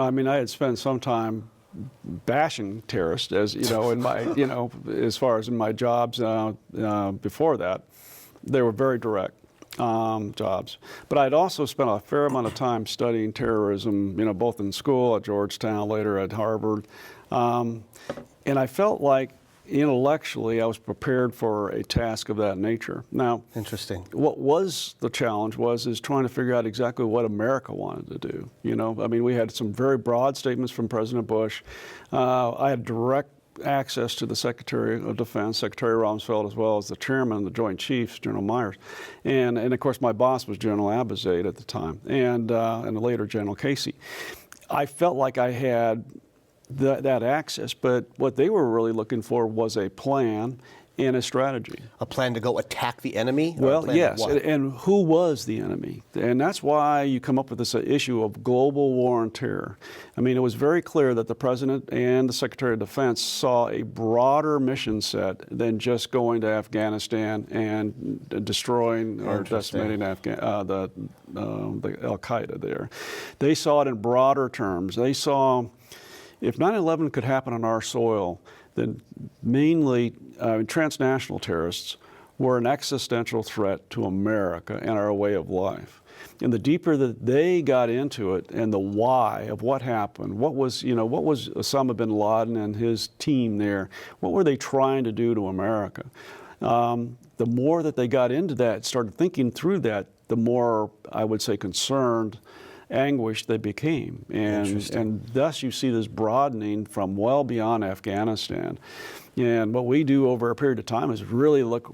I mean, I had spent some time bashing terrorists, as you know, in my, as far as in my jobs before that. They were very direct jobs. But I'd also spent a fair amount of time studying terrorism, both in school at Georgetown, later at Harvard. And I felt like intellectually I was prepared for a task of that nature. Now, interesting. What was the challenge is trying to figure out exactly what America wanted to do. I mean, we had some very broad statements from President Bush. I had direct access to the Secretary of Defense, Secretary Rumsfeld, as well as the Chairman of the Joint Chiefs, General Myers, and of course my boss was General Abizaid at the time, and later General Casey. I felt like I had that access, but what they were really looking for was a plan and a strategy. A plan to go attack the enemy? Well, yes, and who was the enemy? And that's why you come up with this issue of global war on terror. I mean, it was very clear that the President and the Secretary of Defense saw a broader mission set than just going to Afghanistan and destroying or decimating the Al-Qaeda there. They saw it in broader terms. They saw if 9/11 could happen on our soil, then mainly transnational terrorists were an existential threat to America and our way of life. And the deeper that they got into it and the why of what happened, what was Osama bin Laden and his team there, what were they trying to do to America? The more that they got into that, started thinking through that, the more, I would say, concerned, anguished they became. And thus you see this broadening from well beyond Afghanistan. And what we do over a period of time is really look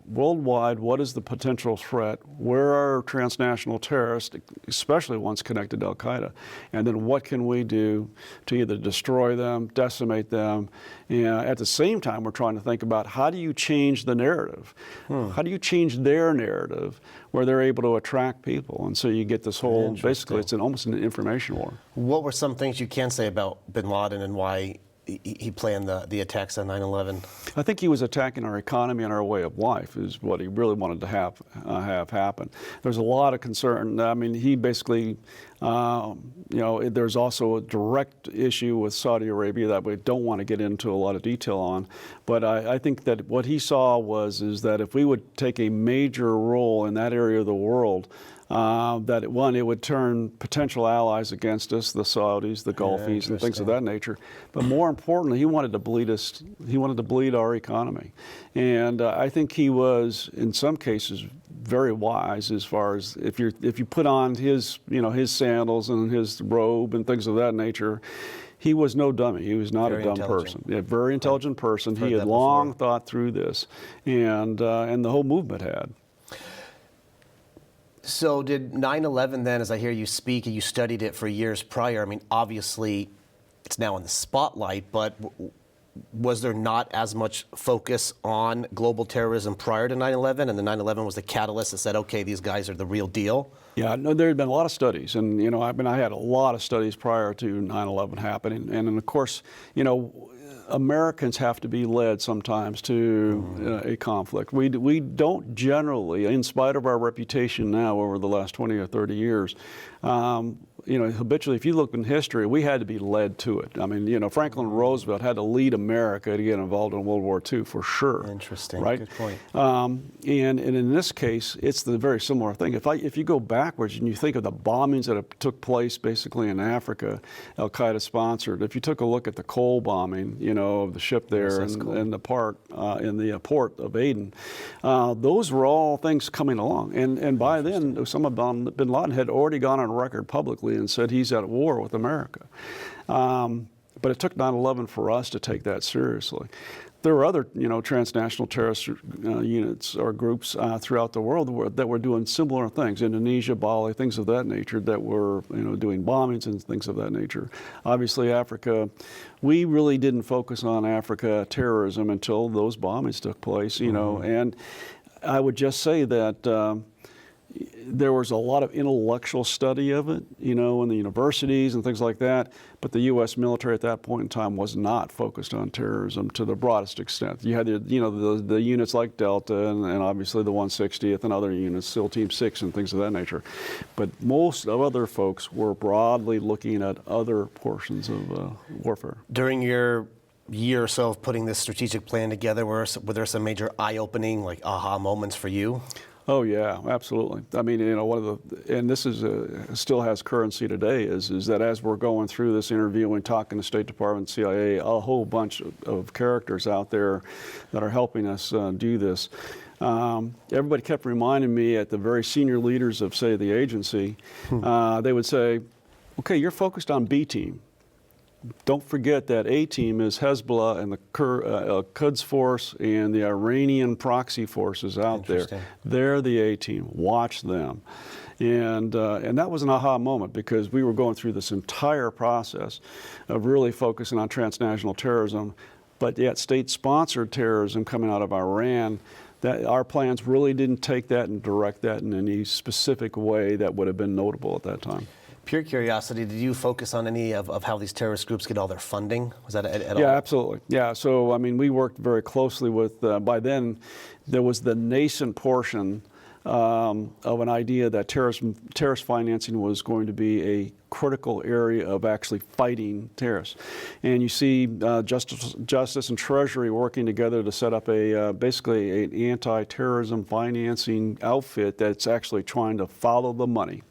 worldwide, what is the potential threat? Where are transnational terrorists, especially ones connected to Al-Qaeda? And then what can we do to either destroy them, decimate them? At the same time, we're trying to think about how do you change the narrative? How do you change their narrative where they're able to attract people? And so you get this whole, basically it's almost an information war. What were some things you can say about bin Laden and why he planned the attacks on 9/11? I think he was attacking our economy and our way of life is what he really wanted to have happen. There's a lot of concern. I mean, he basically, there's also a direct issue with Saudi Arabia that we don't want to get into a lot of detail on. But I think that what he saw is that if we would take a major role in that area of the world, that it would turn potential allies against us, the Saudis, the Gulfies, and things of that nature. But more importantly, he wanted to bleed us. He wanted to bleed our economy, and I think he was, in some cases, very wise as far as if you put on his sandals and his robe and things of that nature. He was no dummy. He was not a dumb person. Yeah, very intelligent person. He had long thought through this, and the whole movement had. So did 9/11 then, as I hear you speak, you studied it for years prior, I mean, obviously it's now in the spotlight, but was there not as much focus on global terrorism prior to 9/11, and the 9/11 was the catalyst that said, okay, these guys are the real deal? Yeah, no, there had been a lot of studies, and I had a lot of studies prior to 9/11 happening, and of course, Americans have to be led sometimes to a conflict. We don't generally, in spite of our reputation now over the last 20 or 30 years, habitually, if you look in history, we had to be led to it. I mean, Franklin Roosevelt had to lead America to get involved in World War II for sure. Interesting, right? Good point. And in this case, it's the very similar thing. If you go backwards and you think of the bombings that took place basically in Africa, Al-Qaeda sponsored. If you took a look at the Cole bombing, of the ship there and the port of Aden, those were all things coming along. And by then, Osama bin Laden had already gone on record publicly and said he's at war with America. But it took 9/11 for us to take that seriously. There were other, transnational terrorist units or groups throughout the world that were doing similar things. Indonesia, Bali, things of that nature that were, doing bombings and things of that nature. Obviously, Africa, we really didn't focus on Africa terrorism until those bombings took place, and I would just say that there was a lot of intellectual study of it, you know, in the universities and things like that, but the U.S. military at that point in time was not focused on terrorism to the broadest extent. You had the units like Delta and obviously the 160th and other units, SEAL Team 6 and things of that nature. But most of other folks were broadly looking at other portions of warfare. During your year or so of putting this strategic plan together, were there some major eye-opening, like aha moments for you? Oh yeah, absolutely. I mean, you know, one of the, and this is still has currency today, is that as we're going through this interviewing, talking to State Department, CIA, a whole bunch of characters out there that are helping us do this. Everybody kept reminding me at the very senior leaders of, say, the agency, they would say, okay, you're focused on B team. Don't forget that A team is Hezbollah and the Quds force and the Iranian proxy forces out there. They're the A team. Watch them. And that was an aha moment, because we were going through this entire process of really focusing on transnational terrorism, but yet state-sponsored terrorism coming out of Iran. That our plans really didn't take that and direct that in any specific way that would have been notable at that time. Pure curiosity, did you focus on any of how these terrorist groups get all their funding? Was that at all? Yeah, absolutely. Yeah, so I mean, we worked very closely with, by then, there was the nascent portion of an idea that terrorist financing was going to be a critical area of actually fighting terrorists. And you see Justice and Treasury working together to set up basically an anti-terrorism financing outfit that's actually trying to follow the money.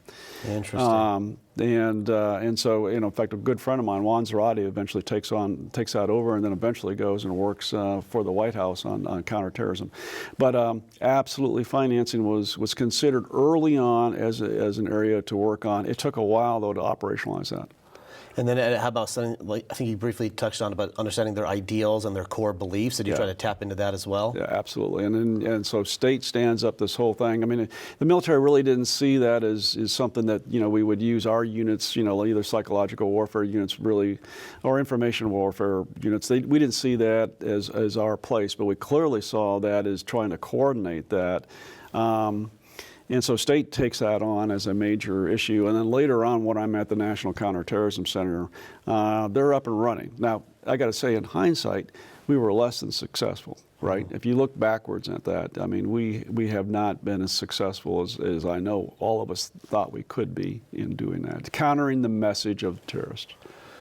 Interesting. And so, you know, in fact, a good friend of mine, Juan Zarate, eventually takes that over, and then eventually goes and works for the White House on counterterrorism. But absolutely, financing was considered early on as an area to work on. It took a while, though, to operationalize that. And then how about something, like, I think you briefly touched on about understanding their ideals and their core beliefs. Did you try to tap into that as well? Yeah, absolutely. And so state stands up this whole thing. I mean, the military really didn't see that as something that, you know, we would use our units, you know, either psychological warfare units really, or information warfare units. We didn't see that as our place, but we clearly saw that as trying to coordinate that. And so state takes that on as a major issue. And then later on, when I'm at the National Counterterrorism Center, they're up and running. Now, I got to say, in hindsight, we were less than successful, right? If you look backwards at that, I mean, we have not been as successful as I know all of us thought we could be in doing that, countering the message of terrorists.